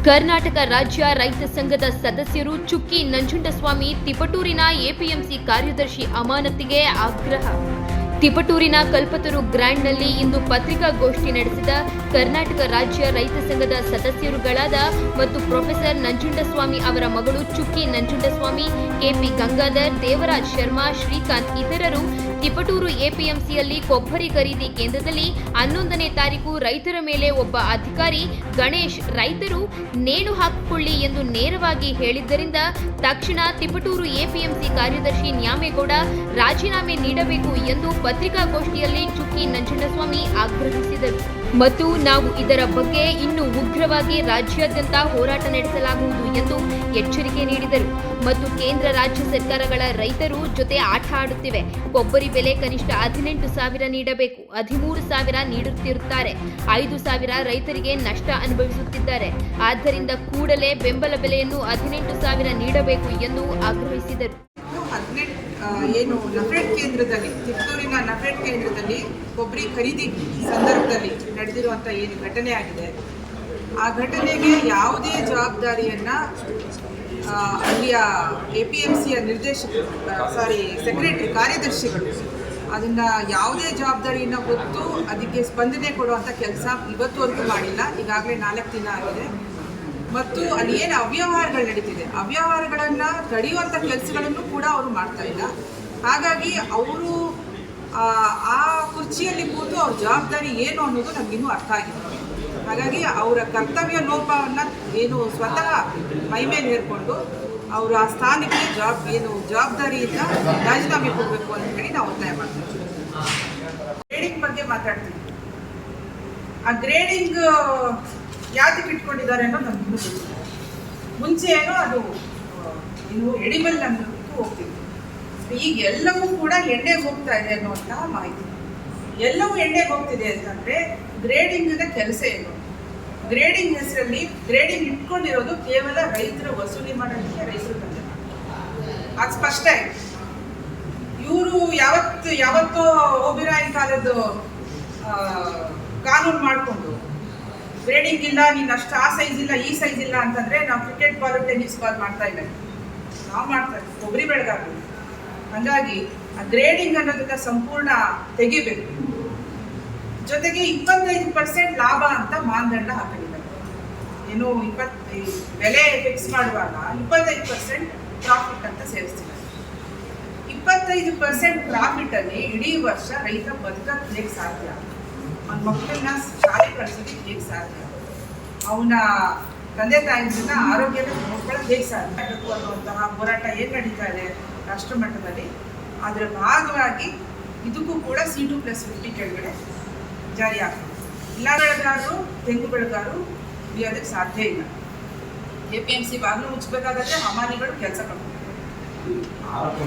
ಕರ್ನಾಟಕ ರಾಜ್ಯ ರೈತ ಸಂಘದ ಸದಸ್ಯರು ಚುಕ್ಕಿ ನಂಜುಂಡಸ್ವಾಮಿ ತಿಪಟೂರಿನ ಎಪಿಎಂಸಿ ಕಾರ್ಯದರ್ಶಿ ಅಮಾನತಿಗೆ ಆಗ್ರಹ. ತಿಪಟೂರಿನ ಕಲ್ಪತರು ಗ್ರ್ಯಾಂಡ್ನಲ್ಲಿ ಇಂದು ಪತ್ರಿಕಾಗೋಷ್ಠಿ ನಡೆಸಿದ ಕರ್ನಾಟಕ ರಾಜ್ಯ ರೈತ ಸಂಘದ ಸದಸ್ಯರುಗಳಾದ ಮತ್ತು ಪ್ರೊಫೆಸರ್ ನಂಜುಂಡಸ್ವಾಮಿ ಅವರ ಮಗಳು ಚುಕ್ಕಿ ನಂಜುಂಡಸ್ವಾಮಿ, ಕೆಪಿ ಗಂಗಾಧರ್, ದೇವರಾಜ್ ಶರ್ಮಾ, ಶ್ರೀಕಾಂತ್ ಇತರರು ತಿಪಟೂರು ಎಪಿಎಂಸಿಯಲ್ಲಿ ಕೊಬ್ಬರಿ ಖರೀದಿ ಕೇಂದ್ರದಲ್ಲಿ 11ನೇ ತಾರೀಕು ರೈತರ ಮೇಲೆ ಒಬ್ಬ ಅಧಿಕಾರಿ ಗಣೇಶ್ ರೈತರು ನೇಣು ಹಾಕಿಕೊಳ್ಳಿ ಎಂದು ನೇರವಾಗಿ ಹೇಳಿದ್ದರಿಂದ ತಕ್ಷಣ ತಿಪಟೂರು ಎಪಿಎಂಸಿ ಕಾರ್ಯದರ್ಶಿ ನ್ಯಾಮೇಗೌಡ ರಾಜೀನಾಮೆ ನೀಡಬೇಕು ಎಂದು ಪತ್ರಿಕಾಗೋಷ್ಠಿಯಲ್ಲಿ ಚುಕ್ಕಿ ನಂಜುಂಡಸ್ವಾಮಿ ಆಗ್ರಹಿಸಿದರು. ಮತ್ತು ನಾವು ಇದರ ಬಗ್ಗೆ ಇನ್ನೂ ಉಗ್ರವಾಗಿ ರಾಜ್ಯಾದ್ಯಂತ ಹೋರಾಟ ನಡೆಸಲಾಗುವುದು ಎಂದು ಎಚ್ಚರಿಕೆ ನೀಡಿದರು. ಮತ್ತು ಕೇಂದ್ರ ರಾಜ್ಯ ಸರ್ಕಾರಗಳ ರೈತರು ಜೊತೆ ಆಟ ಆಡುತ್ತಿವೆ. ಕೊಬ್ಬರಿ ಬೆಲೆ ಕನಿಷ್ಠ 18,000 ನೀಡಬೇಕು, 13,000 ನೀಡುತ್ತಿರುತ್ತಾರೆ, 5,000 ರೈತರಿಗೆ ನಷ್ಟ ಅನುಭವಿಸುತ್ತಿದ್ದಾರೆ. ಆದ್ದರಿಂದ ಕೂಡಲೇ ಬೆಂಬಲ ಬೆಲೆಯನ್ನು 18,000 ನೀಡಬೇಕು ಎಂದು ಆಗ್ರಹಿಸಿದರು. ಏನು ನಫೆಡ್ ಕೇಂದ್ರದಲ್ಲಿ, ತಿಪಟೂರಿನ ನಫೆಡ್ ಕೇಂದ್ರದಲ್ಲಿ ಕೊಬ್ಬರಿ ಖರೀದಿ ಸಂದರ್ಭದಲ್ಲಿ ನಡೆದಿರುವಂಥ ಏನು ಘಟನೆ ಆಗಿದೆ, ಆ ಘಟನೆಗೆ ಯಾವುದೇ ಜವಾಬ್ದಾರಿಯನ್ನು ಅಲ್ಲಿಯ APMCಯ ನಿರ್ದೇಶಕರು ಸೆಕ್ರೆಟರಿ ಕಾರ್ಯದರ್ಶಿಗಳು ಅದನ್ನು ಯಾವುದೇ ಜವಾಬ್ದಾರಿಯನ್ನು ಹೊತ್ತು ಅದಕ್ಕೆ ಸ್ಪಂದನೆ ಕೊಡುವಂಥ ಕೆಲಸ ಇವತ್ತುವರೆಗೂ ಮಾಡಿಲ್ಲ. ಈಗಾಗಲೇ 4 ದಿನ ಆಗಿದೆ. ಮತ್ತು ಅಲ್ಲಿ ಏನು ಅವ್ಯವಹಾರಗಳು ನಡೀತಿದೆ, ಅವ್ಯವಹಾರಗಳನ್ನು ತಡೆಯುವಂಥ ಕೆಲಸಗಳನ್ನು ಕೂಡ ಅವರು ಮಾಡ್ತಾ ಇಲ್ಲ. ಹಾಗಾಗಿ ಅವರು ಆ ಕುರ್ಚಿಯಲ್ಲಿ ಕೂತು ಅವ್ರ ಜವಾಬ್ದಾರಿ ಏನು ಅನ್ನೋದು ನಮಗಿನ್ನೂ ಅರ್ಥ ಆಗಿಲ್ಲ. ಹಾಗಾಗಿ ಅವರ ಕರ್ತವ್ಯ ಲೋಪವನ್ನು ಏನು ಸ್ವತಃ ಮೈ ಮೇಲೆ ಹೇರಿಕೊಂಡು ಅವರು ಆ ಸ್ಥಾನಕ್ಕೆ ಜವಾಬ್ದಾರಿಯಿಂದ ರಾಜೀನಾಮೆ ಕೊಡಬೇಕು ಅಂತ ಹೇಳಿ ನಾವು ಒತ್ತಾಯ ಮಾಡ್ತೀವಿ. ಗ್ರೇಡಿಂಗ್ ಬಗ್ಗೆ ಮಾತಾಡ್ತೀವಿ. ಆ ಗ್ರೇಡಿಂಗ್ ಯಾತಕ್ಕೆ ಇಟ್ಕೊಂಡಿದ್ದಾರೆ ಅನ್ನೋದು ನಮ್ಗೆ ಗೊತ್ತಿಲ್ಲ. ಮುಂಚೆ ಏನೋ ಅದು ಇನ್ನು ಎಡಿಬಲ್ ಅನ್ನೋದಕ್ಕೆ ಹೋಗ್ತಿತ್ತು. ಈಗ ಎಲ್ಲವೂ ಕೂಡ ಎಣ್ಣೆಗೆ ಹೋಗ್ತಾ ಇದೆ ಅನ್ನುವಂತಹ ಮಾಹಿತಿ. ಎಲ್ಲವೂ ಎಣ್ಣೆಗೆ ಹೋಗ್ತಿದೆ ಅಂತಂದರೆ ಗ್ರೇಡಿಂಗಿನ ಕೆಲಸ ಏನು? ಗ್ರೇಡಿಂಗ್ ಹೆಸರಲ್ಲಿ ಗ್ರೇಡಿಂಗ್ ಇಟ್ಕೊಂಡಿರೋದು ಕೇವಲ ರೈತರ ವಸೂಲಿ ಮಾಡೋದಕ್ಕೆ ರೈತರು ತಂದೆ. ಅದು ಸ್ಪಷ್ಟ ಇದೆ. ಇವರು ಯಾವತ್ತೋ ಓಬಿರಾಯನ್ ಕಾಲದ್ದು ಕಾನೂನು ಮಾಡಿಕೊಂಡು ಗ್ರೇಡಿಂಗ್ ಇಲ್ಲ, ನೀನು ಅಷ್ಟು ಆ ಸೈಜ್ ಇಲ್ಲ, ಈ ಸೈಜ್ ಇಲ್ಲ ಅಂತಂದರೆ ನಾವು ಕ್ರಿಕೆಟ್ ಬಾಲ್ ಟೆನ್ನಿಸ್ ಬಾಲ್ ಮಾಡ್ತಾ ಇಲ್ಲ, ನಾವು ಮಾಡ್ತಾ ಇದ್ದೀವಿ ಕೊಬ್ಬರಿ ಬೆಳೆಗಾರರು. ಹಾಗಾಗಿ ಆ ಗ್ರೇಡಿಂಗ್ ಅನ್ನೋದನ್ನ ಸಂಪೂರ್ಣ ತೆಗಿಬೇಕು. ಜೊತೆಗೆ 25% ಲಾಭ ಅಂತ ಮಾನದಂಡ ಹಾಕಿದ್ದಾರೆ. ಏನು ಬೆಲೆ ಫಿಕ್ಸ್ ಮಾಡುವಾಗ 25% ಪ್ರಾಫಿಟ್ ಅಂತ ಸೇರಿಸ್ತಿದ್ದಾರೆ. 25% ಪ್ರಾಫಿಟಲ್ಲಿ ಇಡೀ ವರ್ಷ ರೈತ ಬದುಕಕ್ಕೆ ಹೇಗೆ ಸಾಧ್ಯ? ಅವನ ಮಕ್ಕಳನ್ನ ಶಾಲೆ ಕಳಿಸೋದಕ್ಕೆ ಹೇಗೆ ಸಾಧ್ಯ? ಅವನ ತಂದೆ ತಾಯಿನ ಆರೋಗ್ಯನ ನೋಡ್ಕೊಳ್ಳೋದು ಹೇಗೆ ಸಾಧ್ಯ ಅನ್ನುವಂತಹ ಹೋರಾಟ ಏನು ನಡೀತಾ ಇದೆ ರಾಷ್ಟ್ರ ಮಟ್ಟದಲ್ಲಿ. ಅದರ ಭಾಗವಾಗಿ ಇದಕ್ಕೂ ಕೂಡ C2+50 ಕೆಳಗಡೆ ಜಾರಿ ಆಗ್ತದೆ. ಎಲ್ಲ ಬೆಳೆಗಾರರು, ತೆಂಗು ಬೆಳೆಗಾರರು ಅದಕ್ಕೆ ಸಾಧ್ಯ ಇಲ್ಲ. APMC ಬಾಗಿಲು ಮುಚ್ಚಬೇಕಾಗತ್ತೆ, ಹಮಾಲಿಗಳು ಕೆಲಸ ಕಳ್ಕೊತಾರೆ.